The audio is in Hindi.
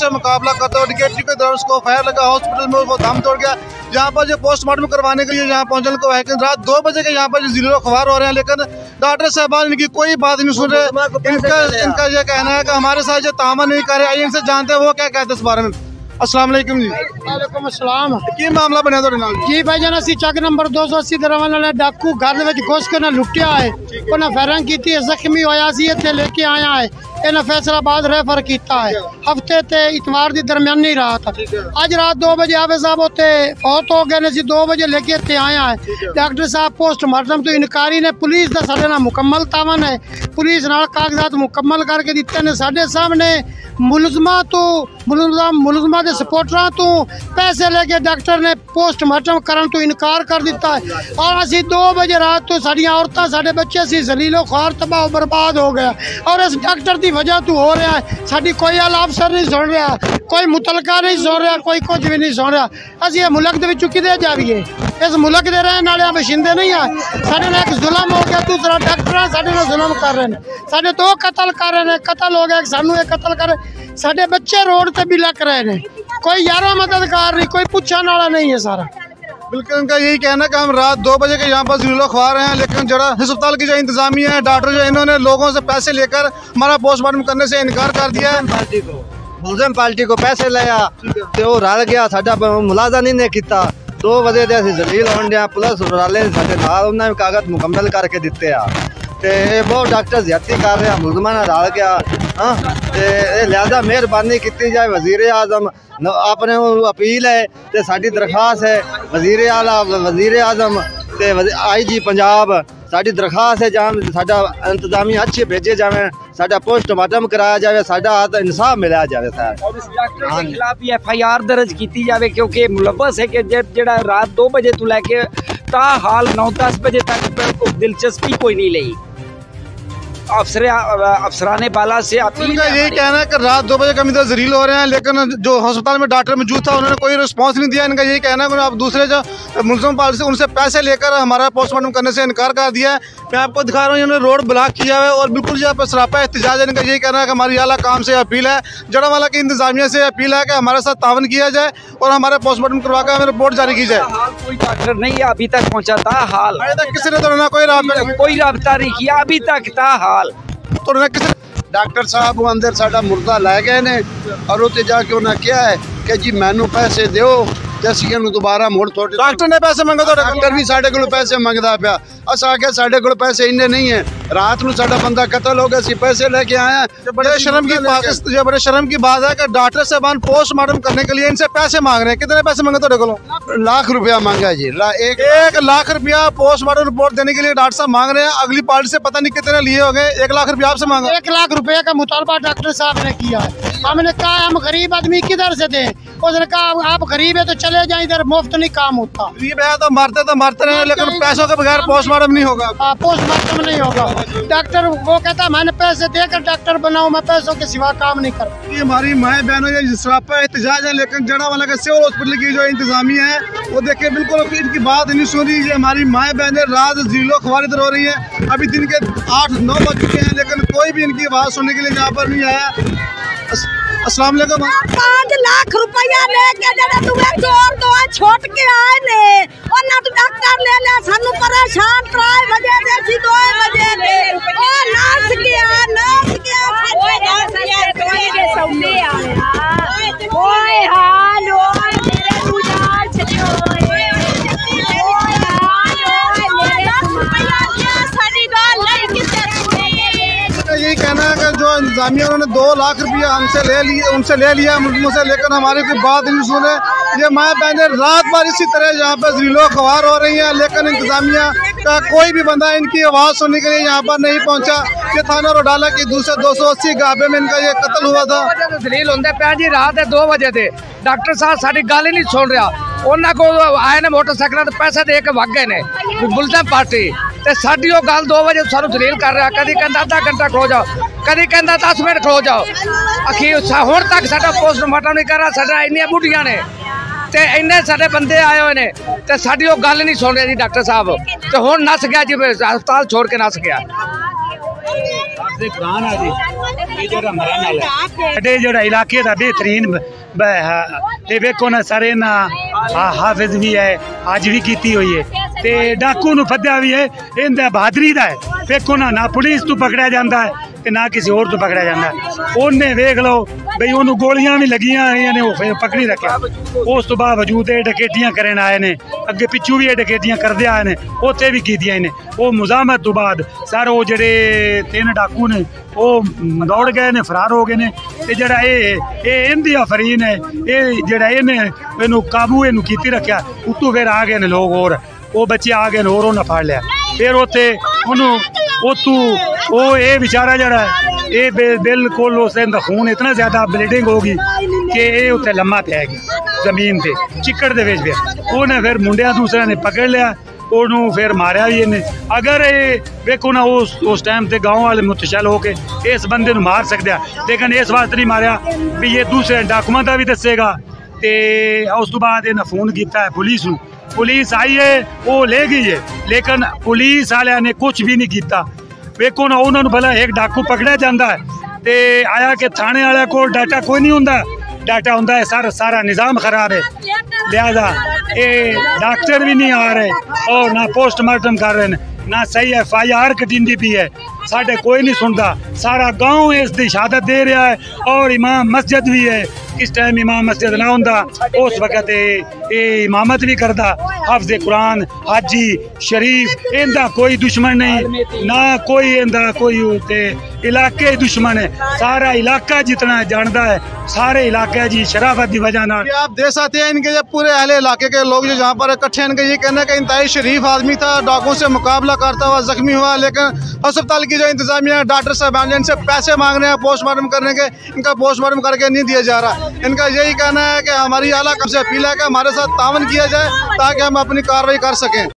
से मुकाबला करते हुए डिकेटरी के दौरान उसको फायर लगा, हॉस्पिटल में वो दम तोड़ गया। यहाँ पर जो पोस्टमार्टम करवाने के लिए यहाँ पहुंचने को है, रात 2 बजे के यहाँ पर जिले ख्वार हो रहे हैं, लेकिन डॉक्टर साहबान इनकी कोई बात नहीं सुन रहे। इनका ये कहना है कि हमारे साथ जो तामन नहीं कर रहे। आइए इनसे जानते हैं वो क्या कहते हैं इस बारे में। अस्सलाम वालेकुम जी। वालेकुम अस्सलाम। की मामला बनया ਤੁਹਾਡੇ ਨਾਲ जी भाई जान असी चक नंबर 280 दरवान वाले डाकू घर ਦੇ ਵਿੱਚ घुस के ना लुटिया है, उन्हें फायरिंग की थी, जख्मी होया सी, इत्थे लेके आया है, इन्हें फैसलाबाद रेफर किया है। हफ्ते ते इतवार की दरमियानी रात, अज रात 2 बजे आवे साहब उत्ते फौत हो गए ने। 2 बजे लेके इत्थे आया है। डॉक्टर साहब पोस्टमार्टम तो इनकारी ने, पुलिस का साडे नाल मुकम्मल तावन है, पुलिस नाल कागजात मुकम्मल करके दिते ने। साडे सामने मुलजमा के सपोर्टरां तो पैसे लेके डॉक्टर ने पोस्टमार्टम करन तो इनकार कर दिता है। और असी 2 बजे रात तो साडियां औरतां साडे बच्चे सी जलीलो ख्वार तबाह बर्बाद हो गया। और इस डॉक्टर की वजह तो हो रहा है। साडी कोई आला अफसर नहीं सुन रहा, कोई मुतलका नहीं सुन रहा, कोई कुछ भी नहीं सुन रहा। असी मुल्क दे विचों किधर जावीए? इस मुल्क के रहने वाले बशिंदे नहीं है। साडे नाल एक जुल्म हो गया, दूसरा डॉक्टर साडे नाल जुल्म कर रहे हैं। साडे 2 कतल कर रहे हैं, कतल हो गया, सानू एक कतल कर। साडे बच्चे रोड ते भी लग रहे हैं, कोई यारो मददगार नहीं, कोई पूछने वाला नहीं है सारा। बिल्कुल इनका यही कहना है कि हम रात 2 बजे के यहाँ पर जिलो ख्वार हैं, लेकिन जरा अस्पताल की जो इंतजामिया है, डॉक्टर जो इन्होंने लोगों से पैसे लेकर हमारा पोस्टमार्टम करने से इनकार कर दिया है। मुलजम पार्टी को पैसे लिया तो रल गया, साडा मुलाजा नहीं ने किया। 2 बजे ते असीं जलील होण दिया, पुलिस वाले साडे नाल उन्होंने कागज मुकम्मल करके दिते आ ते बहुत डॉक्टर ज्यादती कर रहा, मुलजमान रल गया। हाँ ते लिहाजा मेहरबानी की जाए, वजीर आजम अपने अपील है ते साडी दरखास्त है, वजीर आजम ते IG पंजाब साडी दरखास्त है, जहाँ साडा इंतजामिया अच्छे भेजे जाए, साडा पोस्टमार्टम कराया जाए, साडा इंसाफ मिलाया जाए सर। और इस डॉक्टर के खिलाफ भी FIR दर्ज की जाए, क्योंकि मुलव्वस है कि जड़ा रात 2 बजे तो लैके ता हाल 9-10 बजे तक दिलचस्पी कोई नहीं ली। अफसराने बाला से अपील उनका यही कहना है कि रात 2 बजे कम जरील हो रहे हैं, लेकिन जो अस्पताल में डॉक्टर मौजूद था उन्होंने कोई रिस्पांस नहीं दिया। इनका यही कहना है कि आप दूसरे जो मुलजम पार्टी से उनसे पैसे लेकर हमारा पोस्टमार्टम करने से इनकार कर दिया है। मैं आपको दिखा रहा हूँ, इन्होंने रोड ब्लॉक किया है और बिल्कुल यहाँ पर सरापा एहतजाज है। इनका यही कहना है कि हमारी आला काम से अपील है, जड़ावाला की इंतजामिया से अपील है कि हमारे साथ तावन किया जाए और हमारे पोस्टमार्टम करवा कर हमें रिपोर्ट जारी की जाए। कोई डॉक्टर नहीं है अभी तक पहुँचा था हाल, किसी ने तो ना कोई रब्ता नहीं किया अभी तक था हाल। तो डॉक्टर साहब अंदर साडा मुर्दा लै गए ने और उत्ते जाके उन्हें क्या है कि जी मैनू पैसे दो जैसे दोबारा मुड़ थोड़े। डॉक्टर ने पैसे मंगे तो डॉक्टर भी साढ़े को पैसे मंगता पाया। अस आखे साढ़े को पैसे इन्ने नहीं है, रात को साडा बंदा कतल हो गया, पैसे लेके आए। बड़े शर्म की बात है कि डॉक्टर साहबान पोस्टमार्टम करने के लिए इनसे पैसे मांग रहे हैं। कितने पैसे मांगे तो लाख रुपया मांगा जी, 1 लाख रुपया पोस्टमार्टम रिपोर्ट देने के लिए डॉक्टर साहब मांग रहे हैं। अगली पार्टी से पता नहीं कितने लिए हो गए, 1 लाख रुपया आपसे मांगा। 1 लाख रुपए का मुतालबा डॉक्टर साहब ने किया है। हमने कहा हम गरीब आदमी किधर से दें? उसने कहा आप गरीब है तो चले जाए, इधर मुफ्त नहीं काम होता। गरीब है तो मरते रहे, लेकिन पैसों के बगैर पोस्टमार्टम नहीं होगा। पोस्टमार्टम नहीं होगा। डॉक्टर वो कहता है मैंने पैसे देकर डॉक्टर बनाऊं, मैं पैसों के सिवा काम नहीं करता। ये हमारी माएँ बहनों ये सरापा एहतजाज है, लेकिन जड़ावाला का सिविल हॉस्पिटल की जो इंतजामिया है वो देखिए बिल्कुल इनकी बात नहीं सुन रही है। हमारी माएँ बहनें रात जिलो ख्वार हो रही है, अभी दिन के 8-9 बज चुके हैं, लेकिन कोई भी इनकी आवाज़ सुनने के लिए यहाँ पर नहीं आया। अस्सलाम वालेकुम। 5 लाख रुपया लेके जरा तुम्हें चोर दो छोट के आए ने और ना तो डॉक्टर ले ले सानू परेशान 3 बजे से 2 बजे दे ओ नाच गया सौने आया ओए हाल ओए मेरे गुजार छो यही कहना है कि जो इंतजामिया उन्होंने 2 लाख रुपया हमसे ले लिया मुझसे, लेकिन हमारी कोई बात नहीं सुने। ये माँ बहनें रात भर इसी तरह यहाँ पर जिलो ख्वार हो रही हैं, लेकिन इंतजामिया का कोई भी बंदा इनकी आवाज़ सुनने के लिए यहाँ पर नहीं पहुँचा। ये थाना रोडाला की दूसरे 280 गाबे में इनका ये कत्ल हुआ था। दलील होंगे पैन जी रात 2 बजे थे, डॉक्टर साहब साड़ी गल ही नहीं सुन रहा। उन्होंने को आए ने मोटरसाइकिल तो पैसे दे के वग गए ने मुलजम पार्टी, तो साड़ी वो गल 2 बजे सानू दलील कर रहा। कभी कहता आधा घंटा खलो जाओ, कभी कहता 10 मिनट खलो जाओ। अखीर हुण तक साडा पोस्टमार्टम नहीं कर रहा। साडा इन्नियां बुढ़ियां ने ते इन्ने साडे बंदे आए हुए ने ते साडी वो गल नहीं सुन रहे जी डॉक्टर साहब, तो हुण नस गया जी, अस्पताल छोड़ के नस गया। ਸਾਡੇ ਜਿਹੜਾ ਇਲਾਕੇ ਦਾ ਬਿਹਤਰੀਨ ਤੇ ਵੇਖੋ ਨਾ ਸਾਰੇ ਨਾ ਹਾਫਿਜ਼ ਵੀ ਹੈ ਅੱਜ ਵੀ ਕੀਤੀ ਹੋਈ ਹੈ ਤੇ ਡਾਕੂ ਨੂੰ ਫੱਦਿਆ ਵੀ ਹੈ ਇਹਦਾ ਬਹਾਦਰੀ ਦਾ ਹੈ ਵੇਖੋ ਨਾ ਪੁਲਿਸ ਤੋਂ ਪਕੜਿਆ ਜਾਂਦਾ ਹੈ ਤੇ ਨਾ ਕਿਸੇ ਹੋਰ ਤੋਂ ਪਕੜਿਆ ਜਾਂਦਾ ਉਹਨੇ ਵੇਖ ਲਓ ਬਈ ਉਹਨੂੰ ਗੋਲੀਆਂ ਵੀ ਲੱਗੀਆਂ ਹੋਈਆਂ ਨੇ ਉਹ ਫਿਰ ਪਕੜੀ ਰੱਖਿਆ ਉਸ ਤੋਂ ਬਾਵਜੂਦ ਇਹ ਡਕੈਤੀਆਂ ਕਰਨ ਆਏ ਨੇ ਅੱਗੇ ਪਿੱਛੂ ਵੀ ਇਹ ਡਕੈਤੀਆਂ ਕਰਦੇ ਆਏ ਨੇ ਉੱਥੇ ਵੀ ਕੀਤੀਆਂ ਨੇ ਉਹ ਮੁਜ਼ਾਮਤ ਤੋਂ ਬਾਅਦ ਸਰ ਉਹ ਜਿਹੜੇ 3 ਡਾਕੂ ਨੇ ਉਹ ਦੌੜ ਗਏ ਨੇ ਫਰਾਰ ਹੋ ਗਏ ਨੇ ਤੇ ਜਿਹੜਾ ਇਹ ਇਹਦੀ ਅਫਰੀਨ ਹੈ ਇਹ ਜਿਹੜਾ ਇਹਨੂੰ ਕਾਬੂ ਇਹਨੂੰ ਕੀਤੀ ਰੱਖਿਆ ਉੱਤੋਂ ਫਿਰ ਆ ਗਏ ਨੇ ਲੋਕ ਹੋਰ ਉਹ ਬੱਚੇ ਆ ਗਏ ਨੇ ਹੋਰ ਉਹਨਾਂ ਫੜ ਲਿਆ ਫਿਰ ਉੱਥੇ ਉਹਨੂੰ ਉਹ ਇਹ ਵਿਚਾਰਾ ਜਿਹੜਾ ਇਹ ਬਿਲकुल उसका खून इतना ज़्यादा ब्लीडिंग होगी कि ये उत्थे लम्मा पै गया जमीन पे चिक्कड़ दे विच पिया उन्हें फिर मुंडिया दूसरे ने पकड़ लिया ਉਹਨੂੰ फिर मारिया भी इन्हें अगर ये वेखो ना उस टाइम ते गाँव वाले मुतशल हो के इस बंदे नूं मार सकते हैं लेकिन इस वास्ते नहीं मारिया भी ये दूसरे डाकूमेंट का भी दसेगा तो उस तो बाद इन्हें फोन किया है पुलिस नूं पुलिस आई है वो ले गई है लेकिन पुलिस वाले ने कुछ भी नहीं किया वेखो ना उन्होंने भला एक डाकू पकड़ा जाता है तो आया कि थाने वाले को डाटा कोई नहीं होंदा डाटा होंदा है सारा निज़ाम खराब है लिहाजा ये डॉक्टर भी नहीं आ रहे और ना पोस्टमार्टम कर रहे हैं ना सही FIR कटिंदी भी है साढ़े कोई नहीं सुनता सारा गांव इसकी शहादत दे रहा है और इमाम मस्जिद भी है इस टाइम इमाम मस्जिद ना होंदा उस वक्त ये इमामत भी करता हाफिज़ कुरान हाजी शरीफ इनका कोई दुश्मन नहीं ना कोई इनका कोई इलाके दुश्मन है सारा इलाका जितना जानता है सारे इलाके जी शराफत की वजह ना आप देख सकते हैं इनके जब पूरे अहले इलाके के लोग जो जहाँ पर इकट्ठे इनका ये कहना है कि इंतहाई शरीफ आदमी था डाकुओं से मुकाबला करता हुआ जख्मी हुआ लेकिन अस्पताल की जो इंतजामिया डॉक्टर साहब इनसे पैसे मांग रहे हैं पोस्टमार्टम करने के इनका पोस्टमार्टम करके नहीं दिया जा रहा इनका यही कहना है कि हमारी आला कब से अपील है कि हमारे साथ तावन किया जाए ताकि हम अपनी कार्रवाई कर सकें।